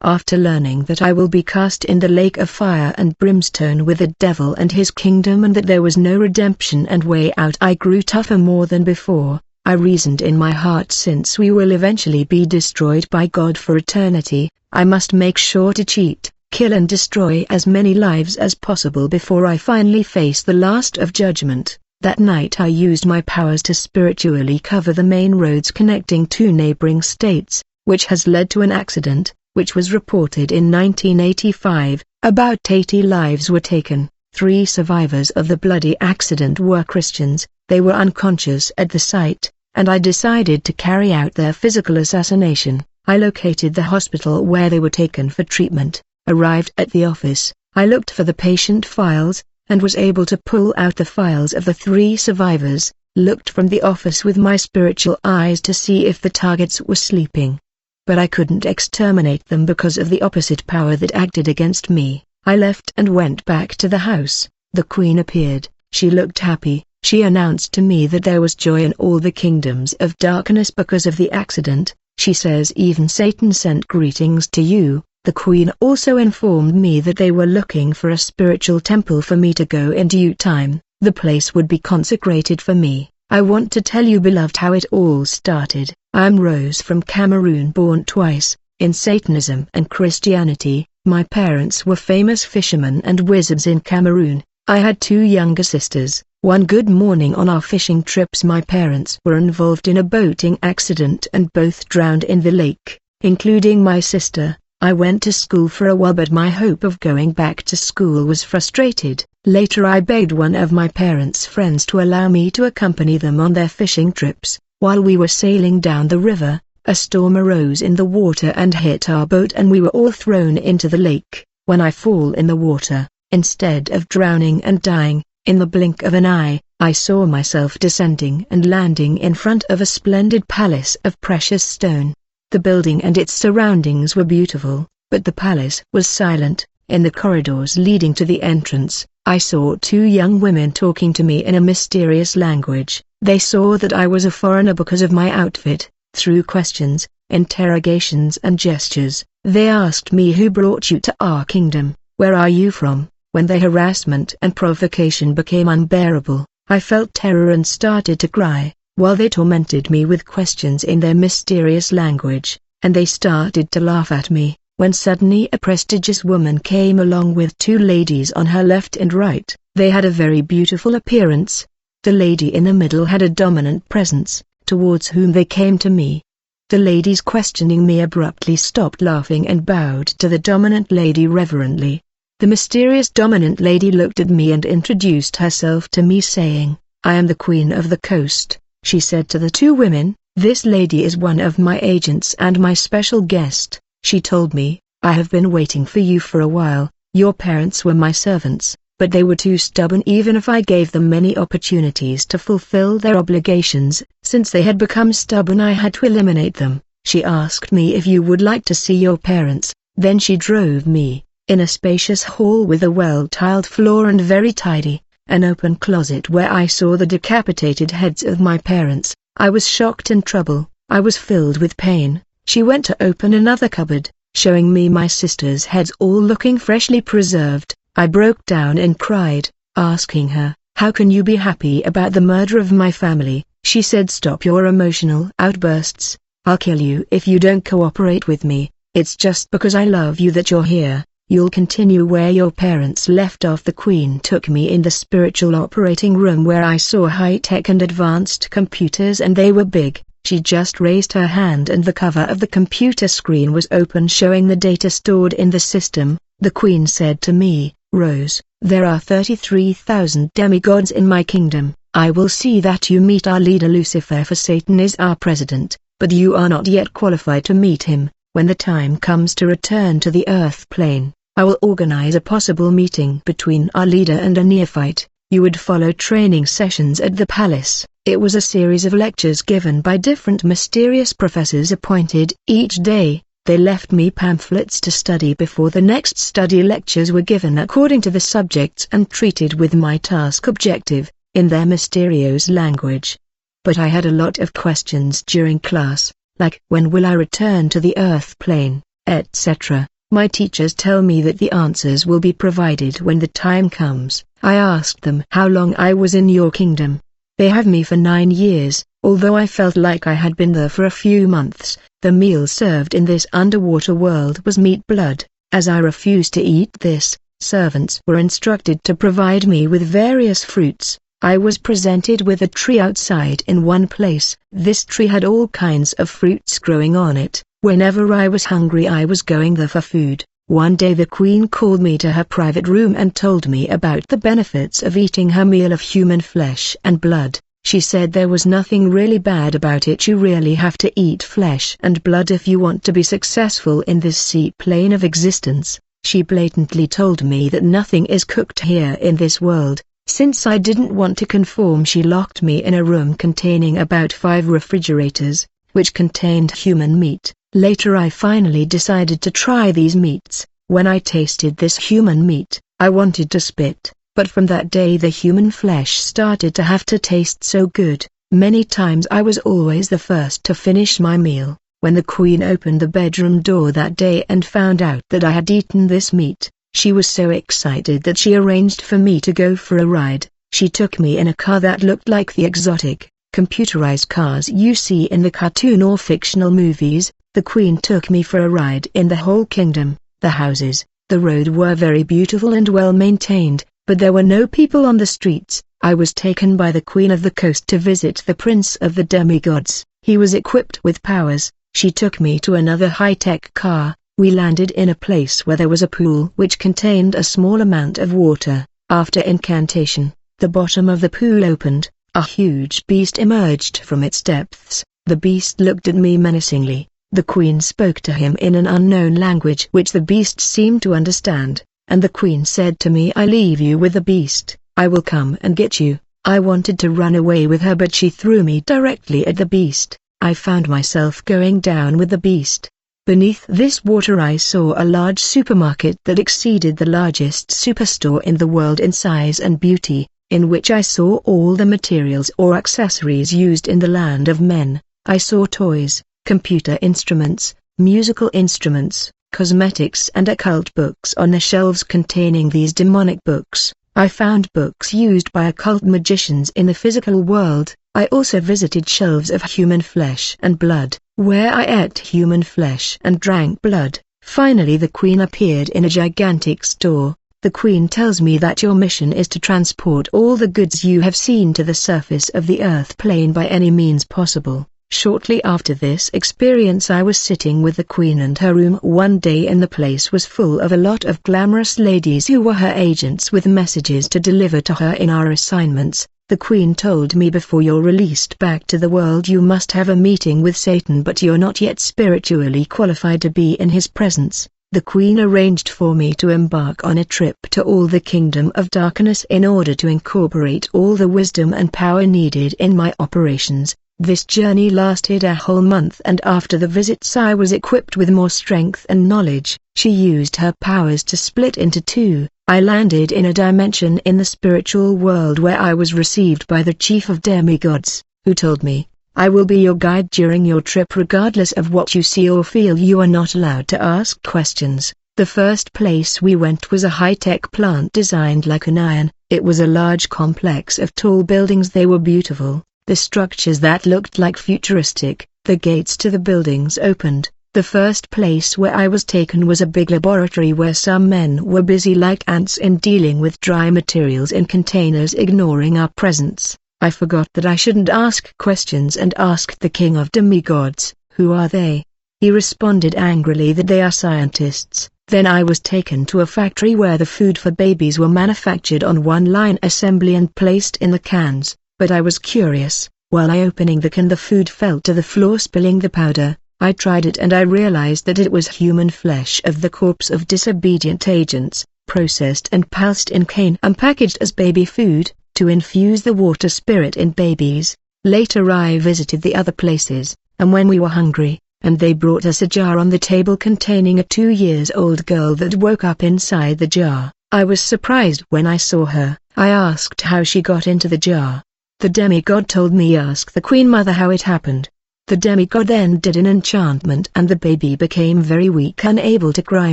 After learning that I will be cast in the lake of fire and brimstone with the devil and his kingdom, and that there was no redemption and way out, I grew tougher more than before. I reasoned in my heart, since we will eventually be destroyed by God for eternity, I must make sure to cheat, kill and destroy as many lives as possible before I finally face the last of judgment. That night I used my powers to spiritually cover the main roads connecting two neighboring states, which has led to an accident, which was reported in 1985. About 80 lives were taken. 3 survivors of the bloody accident were Christians. They were unconscious at the site, and I decided to carry out their physical assassination. I located the hospital where they were taken for treatment, arrived at the office. I looked for the patient files, and was able to pull out the files of the 3 survivors, looked from the office with my spiritual eyes to see if the targets were sleeping. But I couldn't exterminate them because of the opposite power that acted against me. I left and went back to the house. The Queen appeared. She looked happy. She announced to me that there was joy in all the kingdoms of darkness because of the accident. She says even Satan sent greetings to you. The Queen also informed me that they were looking for a spiritual temple for me to go in due time. The place would be consecrated for me. I want to tell you, beloved, how it all started. I am Rose from Cameroon, born twice, in Satanism and Christianity. My parents were famous fishermen and wizards in Cameroon. I had 2 younger sisters. One good morning on our fishing trips, my parents were involved in a boating accident and both drowned in the lake, including my sister. I went to school for a while, but my hope of going back to school was frustrated. Later I begged one of my parents' friends to allow me to accompany them on their fishing trips. While we were sailing down the river, a storm arose in the water and hit our boat, and we were all thrown into the lake. When I fall in the water, instead of drowning and dying, in the blink of an eye, I saw myself descending and landing in front of a splendid palace of precious stone. The building and its surroundings were beautiful, but the palace was silent. In the corridors leading to the entrance, I saw 2 young women talking to me in a mysterious language. They saw that I was a foreigner because of my outfit. Through questions, interrogations and gestures, they asked me, who brought you to our kingdom? Where are you from? When the harassment and provocation became unbearable, I felt terror and started to cry, while they tormented me with questions in their mysterious language, and they started to laugh at me, when suddenly a prestigious woman came along with 2 ladies on her left and right. They had a very beautiful appearance. The lady in the middle had a dominant presence, towards whom they came to me. The ladies questioning me abruptly stopped laughing and bowed to the dominant lady reverently. The mysterious dominant lady looked at me and introduced herself to me, saying, "I am the Queen of the Coast." She said to the 2 women, "This lady is one of my agents and my special guest." She told me, "I have been waiting for you for a while. Your parents were my servants, but they were too stubborn even if I gave them many opportunities to fulfill their obligations. Since they had become stubborn, I had to eliminate them." She asked me if you would like to see your parents. Then she drove me in a spacious hall with a well-tiled floor and very tidy, an open closet where I saw the decapitated heads of my parents. I was shocked and troubled. I was filled with pain. She went to open another cupboard, showing me my sisters' heads all looking freshly preserved. I broke down and cried, asking her, "How can you be happy about the murder of my family?" She said, "Stop your emotional outbursts. I'll kill you if you don't cooperate with me. It's just because I love you that you're here. You'll continue where your parents left off." The Queen took me in the spiritual operating room where I saw high-tech and advanced computers, and they were big. She just raised her hand and the cover of the computer screen was open, showing the data stored in the system. The Queen said to me, "Rose, there are 33,000 demigods in my kingdom. I will see that you meet our leader Lucifer, for Satan is our president, but you are not yet qualified to meet him. When the time comes to return to the earth plane, I will organize a possible meeting between our leader and a neophyte. You would follow training sessions at the palace." It was a series of lectures given by different mysterious professors appointed each day. They left me pamphlets to study before the next study lectures were given according to the subjects and treated with my task objective, in their mysterious language. But I had a lot of questions during class, like, when will I return to the earth plane, etc. My teachers tell me that the answers will be provided when the time comes. I asked them how long I was in your kingdom. They have me for 9 years, although I felt like I had been there for a few months. The meal served in this underwater world was meat blood. As I refused to eat this, servants were instructed to provide me with various fruits. I was presented with a tree outside in one place. This tree had all kinds of fruits growing on it. Whenever I was hungry I was going there for food. One day the queen called me to her private room and told me about the benefits of eating her meal of human flesh and blood. She said there was nothing really bad about it. You really have to eat flesh and blood if you want to be successful in this sea plane of existence. She blatantly told me that nothing is cooked here in this world. Since I didn't want to conform, she locked me in a room containing about 5 refrigerators, which contained human meat. Later I finally decided to try these meats. When I tasted this human meat, I wanted to spit, but from that day the human flesh started to have to taste so good. Many times I was always the first to finish my meal. When the queen opened the bedroom door that day and found out that I had eaten this meat, she was so excited that she arranged for me to go for a ride. She took me in a car that looked like the exotic, computerized cars you see in the cartoon or fictional movies. The queen took me for a ride in the whole kingdom. The houses, the road were very beautiful and well maintained, but there were no people on the streets. I was taken by the queen of the coast to visit the prince of the demigods. He was equipped with powers. She took me to another high-tech car. We landed in a place where there was a pool which contained a small amount of water. After incantation, the bottom of the pool opened. A huge beast emerged from its depths. The beast looked at me menacingly. The queen spoke to him in an unknown language which the beast seemed to understand, and the queen said to me, "I leave you with the beast. I will come and get you." I wanted to run away with her, but she threw me directly at the beast. I found myself going down with the beast. Beneath this water I saw a large supermarket that exceeded the largest superstore in the world in size and beauty, in which I saw all the materials or accessories used in the land of men. I saw toys, computer instruments, musical instruments, cosmetics and occult books on the shelves containing these demonic books. I found books used by occult magicians in the physical world. I also visited shelves of human flesh and blood, where I ate human flesh and drank blood. Finally the queen appeared in a gigantic store. The queen tells me that your mission is to transport all the goods you have seen to the surface of the earth plane by any means possible. Shortly after this experience I was sitting with the queen in her room one day, and the place was full of a lot of glamorous ladies who were her agents with messages to deliver to her in our assignments. The queen told me, before you're released back to the world you must have a meeting with Satan, but you're not yet spiritually qualified to be in his presence. The queen arranged for me to embark on a trip to all the kingdom of darkness in order to incorporate all the wisdom and power needed in my operations. This journey lasted a whole month, and after the visits I was equipped with more strength and knowledge. She used her powers to split into 2. I landed in a dimension in the spiritual world where I was received by the chief of demigods, who told me, "I will be your guide during your trip. Regardless of what you see or feel, you are not allowed to ask questions." The first place we went was a high-tech plant designed like an iron. It was a large complex of tall buildings. They were beautiful. The structures that looked like futuristic. The gates to the buildings opened. The first place where I was taken was a big laboratory where some men were busy like ants in dealing with dry materials in containers, ignoring our presence. I forgot that I shouldn't ask questions and asked the king of demigods, "Who are they?" He responded angrily that they are scientists. Then I was taken to a factory where the food for babies were manufactured on one line assembly and placed in the cans. But I was curious. While opening the can, the food fell to the floor, spilling the powder. I tried it and I realized that it was human flesh of the corpse of disobedient agents, processed and pulsed in cane and packaged as baby food, to infuse the water spirit in babies. Later I visited the other places, and when we were hungry, and they brought us a jar on the table containing a 2-year-old girl that woke up inside the jar. I was surprised when I saw her. I asked how she got into the jar. The demigod told me, "Ask the Queen Mother how it happened." The demigod then did an enchantment and the baby became very weak, unable to cry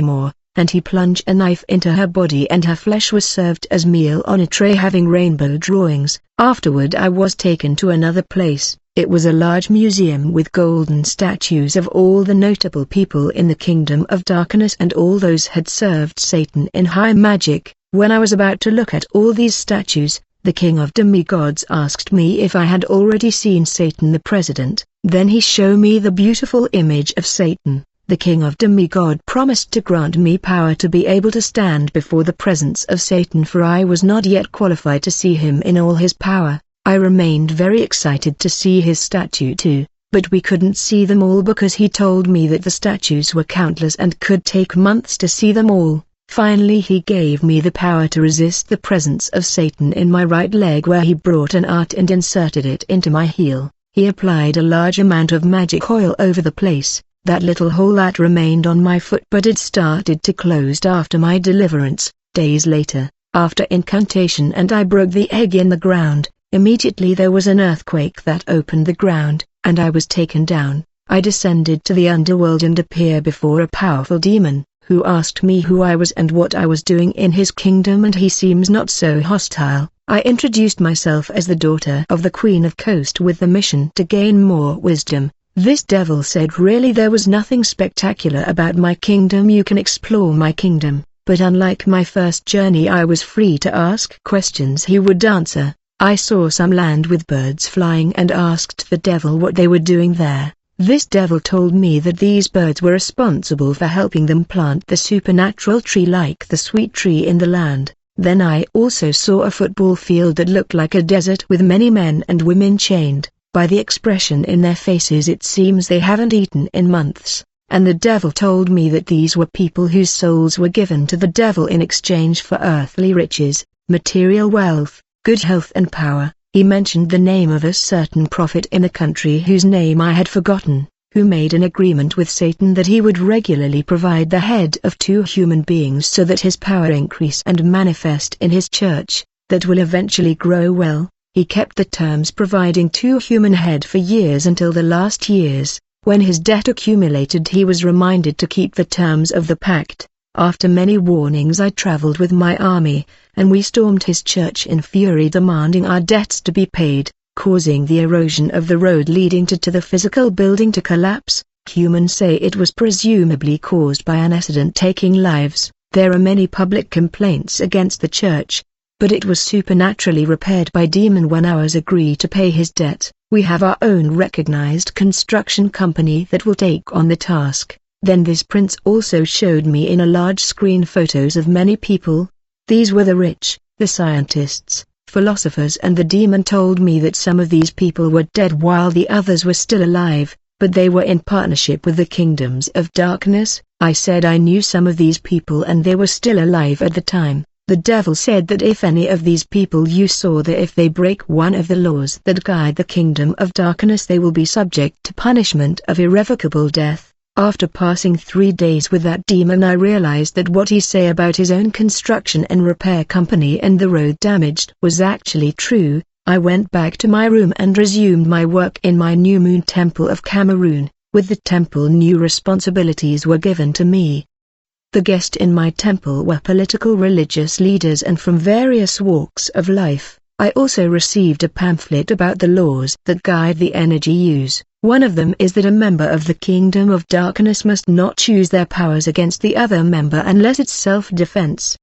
more, and he plunged a knife into her body and her flesh was served as meal on a tray having rainbow drawings. Afterward I was taken to another place. It was a large museum with golden statues of all the notable people in the kingdom of darkness and all those had served Satan in high magic. When I was about to look at all these statues, the king of demigods asked me if I had already seen Satan the president. Then he showed me the beautiful image of Satan. The king of demigod promised to grant me power to be able to stand before the presence of Satan, for I was not yet qualified to see him in all his power. I remained very excited to see his statue too, but we couldn't see them all because he told me that the statues were countless and could take months to see them all. Finally he gave me the power to resist the presence of Satan in my right leg, where he brought an art and inserted it into my heel. He applied a large amount of magic oil over the place. That little hole that remained on my foot, but it started to close after my deliverance. Days later, after incantation and I broke the egg in the ground, immediately there was an earthquake that opened the ground, and I was taken down. I descended to the underworld and appeared before a powerful demon, who asked me who I was and what I was doing in his kingdom, and he seems not so hostile. I introduced myself as the daughter of the Queen of Coast with the mission to gain more wisdom. This devil said, really there was nothing spectacular about my kingdom, you can explore my kingdom, but unlike my first journey I was free to ask questions he would answer. I saw some land with birds flying and asked the devil what they were doing there. This devil told me that these birds were responsible for helping them plant the supernatural tree like the sweet tree in the land. Then I also saw a football field that looked like a desert with many men and women chained. By the expression in their faces it seems they haven't eaten in months, and the devil told me that these were people whose souls were given to the devil in exchange for earthly riches, material wealth, good health and power. He mentioned the name of a certain prophet in the country whose name I had forgotten, who made an agreement with Satan that he would regularly provide the head of 2 human beings so that his power increase and manifest in his church, that will eventually grow well. He kept the terms providing 2 human head for years until the last years. When his debt accumulated he was reminded to keep the terms of the pact. After many warnings I traveled with my army, and we stormed his church in fury demanding our debts to be paid, causing the erosion of the road leading to the physical building to collapse. Humans say it was presumably caused by an accident taking lives. There are many public complaints against the church, but it was supernaturally repaired by demon when ours agreed to pay his debt. We have our own recognized construction company that will take on the task. Then this prince also showed me in a large screen photos of many people. These were the rich, the scientists, philosophers, and the demon told me that some of these people were dead while the others were still alive, but they were in partnership with the kingdoms of darkness. I said I knew some of these people and they were still alive at the time. The devil said that if any of these people you saw there, if they break one of the laws that guide the kingdom of darkness, they will be subject to punishment of irrevocable death. After passing 3 days with that demon I realized that what he said about his own construction and repair company and the road damaged was actually true. I went back to my room and resumed my work in my new moon temple of Cameroon. With the temple new responsibilities were given to me. The guests in my temple were political religious leaders and from various walks of life. I also received a pamphlet about the laws that guide the energy use. One of them is that a member of the kingdom of darkness must not choose their powers against the other member unless it's self-defense.